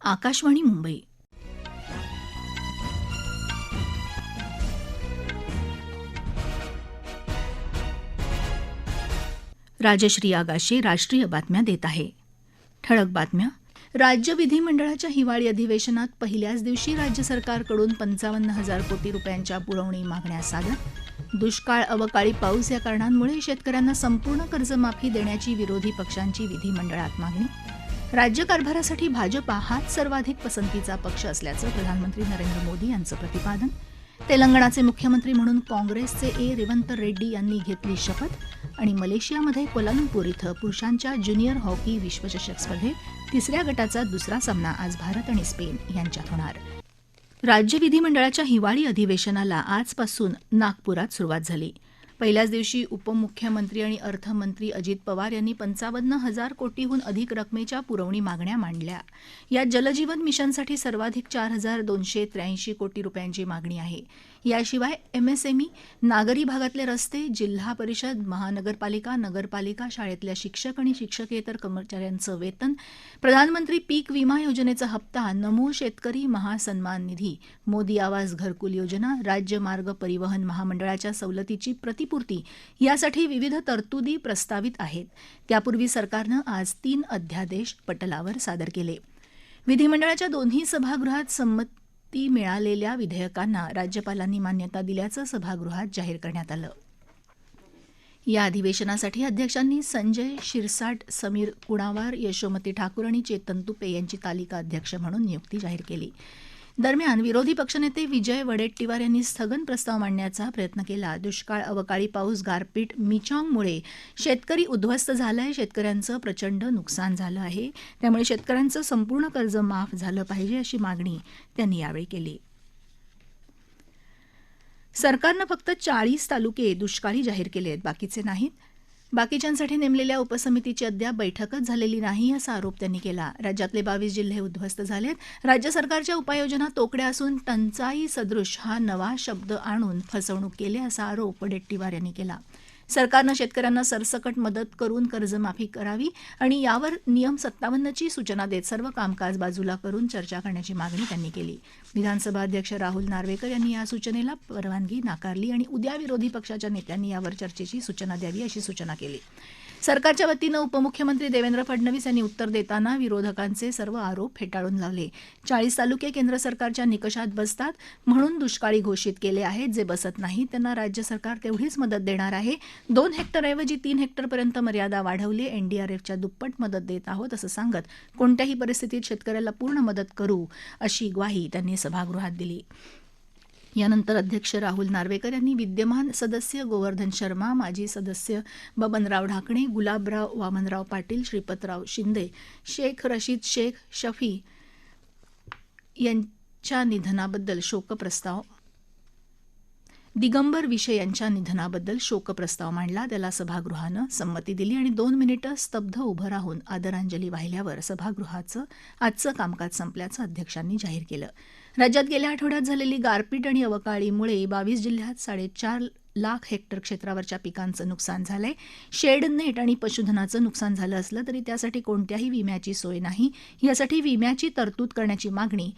आकाशवाणी मुंबई. राजश्री आगाशे राष्ट्रीय बातम्या देत आहे. ठळक बातम्या. राज्य विधिमंडळाच्या हिवाळी अधिवेशनात पहिल्याच दिवशी राज्य सरकारकडून 55,000 कोटी रुपयांच्या पुरवणी मागण्या सादर. दुष्काळ, अवकाळी पाऊस या कारणांमुळे शेतकऱ्यांना संपूर्ण कर्जमाफी देण्याची विरोधी पक्षांची विधिमंडळात मागणी. राज्यकारभारासाठी भाजपा हाच सर्वाधिक पसंतीचा पक्ष असल्याचं प्रधानमंत्री नरेंद्र मोदी यांचं प्रतिपादन. तेलंगणाचे मुख्यमंत्री म्हणून काँग्रेसचे रेवंत रेड्डी यांनी घेतली शपथ. आणि मलेशियामध्ये कोलालंपूर इथं पुरुषांच्या ज्युनियर हॉकी विश्वचषक स्पर्धेत तिसऱ्या गटाचा दुसरा सामना आज भारत आणि स्पेन यांच्यात होणार. राज्य विधिमंडळाच्या हिवाळी अधिवेशनाला आजपासून नागपुरात सुरुवात झाली. पहिल्याच दिवशी उपमुख्यमंत्री आणि अर्थमंत्री अजित पवार यांनी 55,000 कोटीहून अधिक रकमेच्या पुरवणी मागण्या मांडल्या. यात जलजीवन मिशनसाठी सर्वाधिक 4,283 कोटी रुपयांची मागणी आहे. याशिवाय एमएसएमई, नागरी भागातले रस्ते, जिल्हा परिषद, महानगरपालिका, नगरपालिका, शाळेतल्या शिक्षक आणि शिक्षकेतर कर्मचाऱ्यांचं वेतन, प्रधानमंत्री पीक विमा योजनेचा हप्ता, नमो शेतकरी महासन्मान निधी, मोदी आवास घरकुल योजना, राज्य मार्ग परिवहन महामंडळाच्या सवलतीची प्रतिपूर्ती यासाठी विविध तरतुदी प्रस्तावित आहेत. त्यापूर्वी सरकारनं आज 3 अध्यादेश पटलावर सादर केले. विधिमंडळाच्या दोन्ही सभागृहात संमती मिळालेल्या विधेयकांना राज्यपालांनी मान्यता दिल्याचं सभागृहात जाहीर करण्यात आलं. या अधिवेशनासाठी अध्यक्षांनी संजय शिरसाट, समीर कुणावार, यशोमती ठाकूर आणि चेतन तुपे यांची तालिका अध्यक्ष म्हणून नियुक्ती जाहीर केली. दरम्यान विरोधी पक्षनेते विजय वडेट्टीवार यांनी स्थगन प्रस्ताव मांडण्याचा प्रयत्न केला. दुष्काळ, अवकाळी पाऊस, गारपीट, मिचाँगमुळे शेतकरी उद्ध्वस्त झालाय. शेतकऱ्यांचं प्रचंड नुकसान झालं आहे. त्यामुळे शेतकऱ्यांचं संपूर्ण कर्ज माफ झालं पाहिजे अशी मागणी त्यांनी यावेळी केली. सरकारनं फक्त 40 तालुके दुष्काळी जाहीर केले आहेत, बाकीचे नाहीत. बाकीच्यांसाठी नेमलेल्या उपसमितीची अद्याप बैठकच झालेली नाही असा आरोप त्यांनी केला. राज्यातले 22 जिल्हे उद्ध्वस्त झालेत. राज्य सरकारच्या उपाययोजना तोकड्या असून टंचाई सदृश हा नवा शब्द आणून फसवणूक केली असा आरोप वडेट्टीवार यांनी केला. सरकारनं शेतकऱ्यांना सरसकट मदत करून कर्जमाफी करावी आणि यावर नियम 57ची सूचना देत सर्व कामकाज बाजूला करून चर्चा करण्याची मागणी त्यांनी केली. विधानसभा अध्यक्ष राहुल नार्वेकर यांनी या सूचनेला परवानगी नाकारली आणि उद्या विरोधी पक्षाच्या नेत्यांनी यावर चर्चेची सूचना द्यावी अशी सूचना केली. सरकारच्या वतीनं उपमुख्यमंत्री देवेंद्र फडणवीस यांनी उत्तर देताना विरोधकांचे सर्व आरोप फेटाळून लावले. 40 तालुके केंद्र सरकारच्या निकषात बसतात म्हणून दुष्काळी घोषित केले आहेत. जे बसत नाही त्यांना राज्य सरकार तेवढीच मदत देणार आहे. 2 हेक्टरऐवजी 3 हेक्टरपर्यंत मर्यादा वाढवली. एनडीआरएफच्या दुप्पट मदत देत आहोत असं सांगत कोणत्याही परिस्थितीत शेतकऱ्याला पूर्ण मदत करू अशी ग्वाही त्यांनी सभागृहात दिली. यानंतर अध्यक्ष राहुल नार्वेकर यांनी विद्यमान सदस्य गोवर्धन शर्मा, माजी सदस्य बबनराव ढाकणे, गुलाबराव वामनराव पाटील, श्रीपतराव शिंदे, शेख रशीद शेख शफी यांच्या निधनाबद्दल शोकप्रस्ताव, दिगंबर विषय यांच्या निधनाबद्दल शोकप्रस्ताव मांडला. त्याला सभागृहानं संमती दिली आणि 2 मिनिटं स्तब्ध उभं राहून आदरांजली वाहिल्यावर सभागृहाचं आजचं कामकाज संपल्याचं अध्यक्षांनी जाहीर केलं. राज्यात गेल्या आठवड्यात झालेली गारपीट आणि अवकाळीमुळे 22 जिल्ह्यात 4.5 लाख हेक्टर क्षेत्रावरच्या पिकांचं नुकसान झालंय. शेड नेट आणि पशुधनाचं नुकसान झालं असलं तरी त्यासाठी कोणत्याही विम्याची सोय नाही. यासाठी विम्याची तरतूद करण्याची मागणी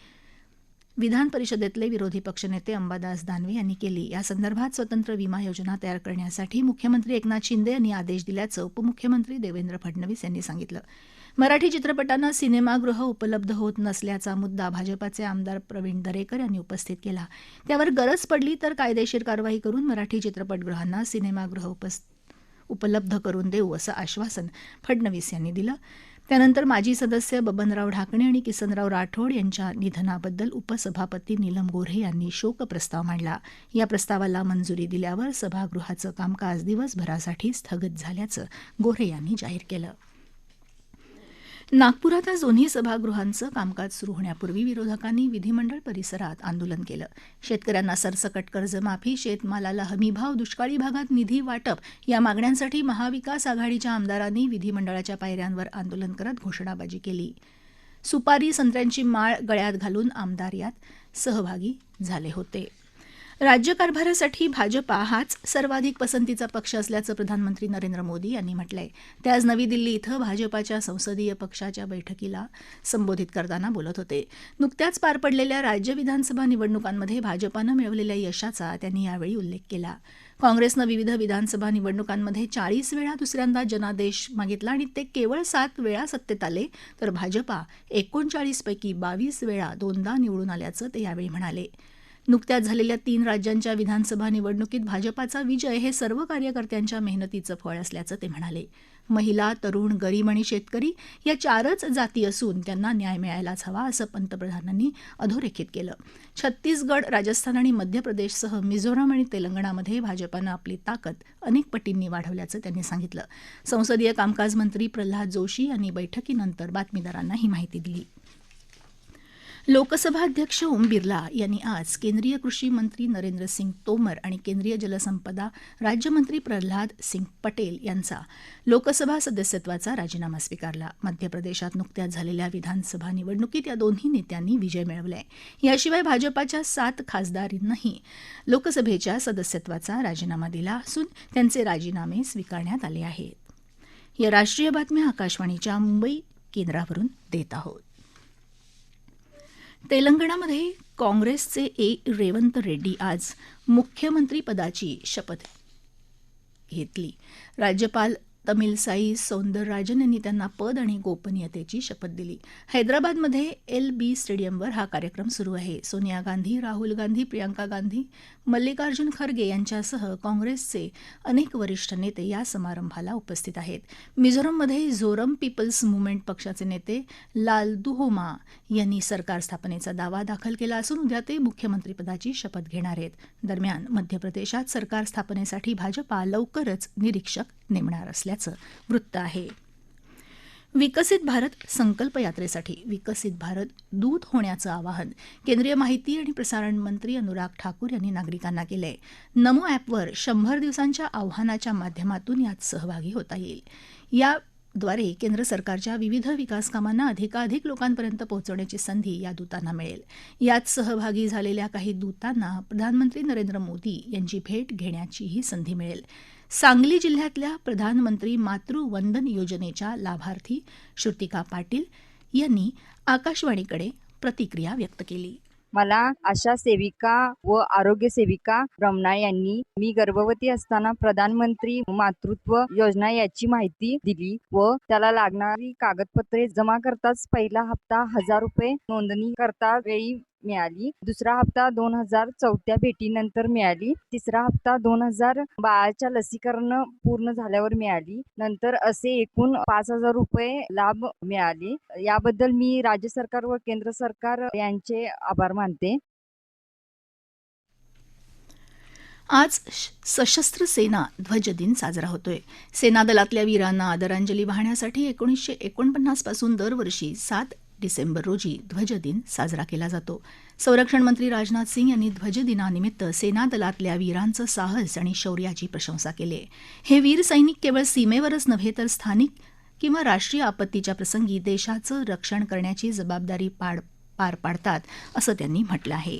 विधान परिषदेतले विरोधी पक्षनेते अंबादास दानवे यांनी केली. या संदर्भात स्वतंत्र विमा योजना तयार करण्यासाठी मुख्यमंत्री एकनाथ शिंदे यांनी आदेश दिल्याचं उपमुख्यमंत्री देवेंद्र फडणवीस यांनी सांगितलं. मराठी चित्रपटांना सिनेमागृह उपलब्ध होत नसल्याचा मुद्दा भाजपाचे आमदार प्रवीण दरेकर यांनी उपस्थित केला. त्यावर गरज पडली तर कायदेशीर कारवाई करून मराठी चित्रपटगृहांना सिनेमागृह उपलब्ध करून देऊ असं आश्वासन फडणवीस यांनी दिलं. त्यानंतर माजी सदस्य बबनराव ढाकणे आणि किसनराव राठोड यांच्या निधनाबद्दल उपसभापती नीलम गोऱ्हे यांनी शोकप्रस्ताव मांडला. या प्रस्तावाला मंजुरी दिल्यावर सभागृहाचं कामकाज दिवसभरासाठी स्थगित झाल्याचं गोऱ्हे यांनी जाहीर केलं. नागपुरात आज दोन्ही सभागृहांचं कामकाज सुरू होण्यापूर्वी विरोधकांनी विधिमंडळ परिसरात आंदोलन केलं. शेतकऱ्यांना सरसकट कर्जमाफी, शेतमालाला हमीभाव, दुष्काळी भागात निधी वाटप या मागण्यांसाठी महाविकास आघाडीच्या आमदारांनी विधिमंडळाच्या पायऱ्यांवर आंदोलन करत घोषणाबाजी केली. सुपारी, संत्र्यांची माळ गळ्यात घालून आमदार यात सहभागी झाले होते. राज्यकारभारासाठी भाजपा हाच सर्वाधिक पसंतीचा पक्ष असल्याचं प्रधानमंत्री नरेंद्र मोदी यांनी म्हटलंय. ते आज नवी दिल्ली इथं भाजपाच्या संसदीय पक्षाच्या बैठकीला संबोधित करताना बोलत होते. नुकत्याच पार पडलेल्या राज्य विधानसभा निवडणुकांमध्ये भाजपानं मिळवलेल्या यशाचा त्यांनी यावेळी उल्लेख केला. काँग्रेसनं विविध विधानसभा निवडणुकांमध्ये 40 वेळा दुसऱ्यांदा जनादेश मागितला आणि ते केवळ 7 वेळा सत्तेत आले, तर भाजपा 39 पैकी 22 वेळा दोनदा निवडून आल्याचं ते यावेळी म्हणाले. नुकत्याच झालेल्या 3 राज्यांच्या विधानसभा निवडणुकीत भाजपाचा विजय हे सर्व कार्यकर्त्यांच्या मेहनतीचं फळ असल्याचं ते म्हणाले. महिला, तरुण, गरीब आणि शेतकरी या 4च जाती असून त्यांना न्याय मिळायलाच हवा असं पंतप्रधानांनी अधोरेखित केलं. छत्तीसगड, राजस्थान आणि मध्य प्रदेशसह मिझोराम आणि तेलंगणामध्ये भाजपानं आपली ताकद अनेक पटींनी वाढवल्याचं त्यांनी सांगितलं. संसदीय कामकाज मंत्री प्रल्हाद जोशी यांनी बैठकीनंतर बातमीदारांना ही माहिती दिली. लोकसभा अध्यक्ष ओम बिर्ला यांनी आज केंद्रीय कृषी मंत्री नरेंद्र सिंग तोमर आणि केंद्रीय जलसंपदा राज्यमंत्री प्रल्हाद सिंग पटेल यांचा लोकसभा सदस्यत्वाचा राजीनामा स्वीकारला. मध्य प्रदेशात नुकत्याच झालेल्या विधानसभा निवडणुकीत या दोन्ही नेत्यांनी विजय मिळवलाय. याशिवाय भाजपाच्या 7 खासदारांनीही लोकसभेच्या सदस्यत्वाचा राजीनामा दिला असून त्यांचे राजीनामे स्वीकारण्यात आले आहेत. या राष्ट्रीय बातम्या आकाशवाणीच्या मुंबई केंद्रावरून देत आहोत. तेलंगणामध्ये काँग्रेसचे रेवंत रेड्डी आज मुख्यमंत्रीपदाची शपथ घेतली. राज्यपाल तमिलसाई सौंदरराजन यांनी त्यांना पद आणि गोपनीयतेची शपथ दिली. हैदराबादमध्ये LB स्टेडियमवर हा कार्यक्रम सुरू आहे. सोनिया गांधी, राहुल गांधी, प्रियंका गांधी, मल्लिकार्जुन खरगे यांच्यासह काँग्रेसचे अनेक वरिष्ठ नेते या समारंभाला उपस्थित आहेत. मिझोरममध्ये झोरम पीपल्स मुव्हमेंट पक्षाचे नेते लालदुहोमा यांनी सरकार स्थापनेचा दावा दाखल केला असून उद्या ते मुख्यमंत्रीपदाची शपथ घेणार आहेत. दरम्यान मध्य प्रदेशात सरकार स्थापनेसाठी भाजपा लवकरच निरीक्षक नेमणार असल्याचं वृत्त आहे. विकसित भारत संकल्प यात्रेसाठी विकसित भारत दूत होण्याचं आवाहन केंद्रीय माहिती आणि प्रसारण मंत्री अनुराग ठाकूर यांनी नागरिकांना केलंय. नमो ॲपवर 100 दिवसांच्या आव्हानाच्या माध्यमातून यात सहभागी होता येईल. याद्वारे केंद्र सरकारच्या विविध विकास कामांना अधिकाधिक लोकांपर्यंत पोहोचवण्याची संधी या दूतांना मिळेल. यात सहभागी झालेल्या काही दूतांना प्रधानमंत्री नरेंद्र मोदी यांची भेट घेण्याचीही संधी मिळेल. सांगली जिल्ह्यातल्या प्रधानमंत्री मातृवंदन योजनेच्या लाभार्थी श्रुतिका पाटील यांनी आकाशवाणीकडे प्रतिक्रिया व्यक्त केली. मला आशा सेविका व आरोग्य सेविका रमणा यांनी मी गर्भवती असताना प्रधानमंत्री मातृत्व योजना याची माहिती दिली व त्याला लागणारी कागदपत्रे जमा करताच पहिला हप्ता 1000 रुपये नोंदणी करता वेळी मिळाली. दुसरा हप्ता 2000 चौथ्या भेटीनंतर मिळाली. तिसरा हप्ता 2000 बाळाच्या लसीकरण पूर्ण झाल्यावर मिळाली. नंतर असे एकूण 5000 रुपये लाभ मिळाले. याबद्दल मी राज्य सरकार व केंद्र सरकार यांचे आभार मानते. आज सशस्त्र सेना ध्वज दिन साजरा होतोय. सेना दलातल्या वीरांना आदरांजली वाहण्यासाठी 1949 पासून दरवर्षी 7 डिसेंबर रोजी ध्वज दिन साजरा केला जातो. संरक्षण मंत्री राजनाथ सिंग यांनी ध्वज दिनानिमित्त सेना दलातल्या वीरांचं साहस आणि शौर्याची प्रशंसा केली. हे वीर सैनिक केवळ सीमेवरच नव्हे तर स्थानिक किंवा राष्ट्रीय आपत्तीच्या प्रसंगी देशाचं रक्षण करण्याची जबाबदारी पार पाडतात असं त्यांनी म्हटलं आहे.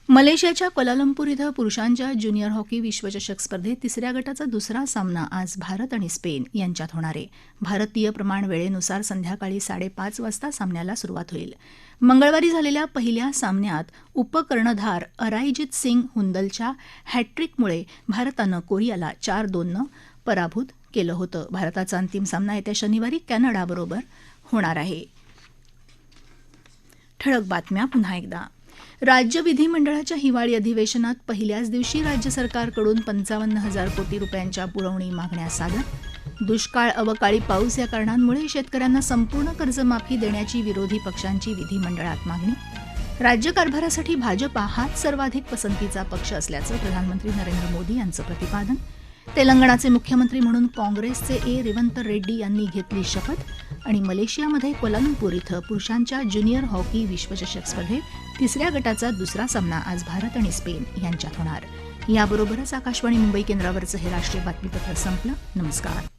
मलेशियाच्या क्वालालंपूर इथं पुरुषांच्या ज्युनियर हॉकी विश्वचषक स्पर्धेत तिसऱ्या गटाचा दुसरा सामना आज भारत आणि स्पेन यांच्यात होणार आहे. भारतीय प्रमाण वेळेनुसार संध्याकाळी 5:30 वाजता सामन्याला सुरुवात होईल. मंगळवारी झालेल्या पहिल्या सामन्यात उपकर्णधार अरायजित सिंग हुंदलच्या हॅट्रिकमुळे भारतानं कोरियाला 4-2 पराभूत केलं होतं. भारताचा अंतिम सामना येत्या शनिवारी कॅनडाबरोबर होणार आहे. ठळक बातम्या पुन्हा एकदा. राज्य विधिमंडळाच्या हिवाळी अधिवेशनात पहिल्याच दिवशी राज्य सरकारकडून 55,000 कोटी रुपयांच्या पुरवणी मागण्या सादर. दुष्काळ, अवकाळी पाऊस या कारणांमुळे शेतकऱ्यांना संपूर्ण कर्जमाफी देण्याची विरोधी पक्षांची विधिमंडळात मागणी. राज्यकारभारासाठी भाजपा हाच सर्वाधिक पसंतीचा पक्ष असल्याचं प्रधानमंत्री नरेंद्र मोदी यांचं प्रतिपादन. तेलंगणाचे मुख्यमंत्री म्हणून काँग्रेसचे रेवंत रेड्डी यांनी घेतली शपथ. आणि मलेशियामध्ये क्वालालंपूर इथं पुरुषांच्या ज्युनियर हॉकी विश्वचषक स्पर्धेत तिसऱ्या गटाचा दुसरा सामना आज भारत आणि स्पेन यांच्यात होणार. याबरोबरच आकाशवाणी मुंबई केंद्रावरचं हे राष्ट्रीय बातमीपत्र संपलं. नमस्कार.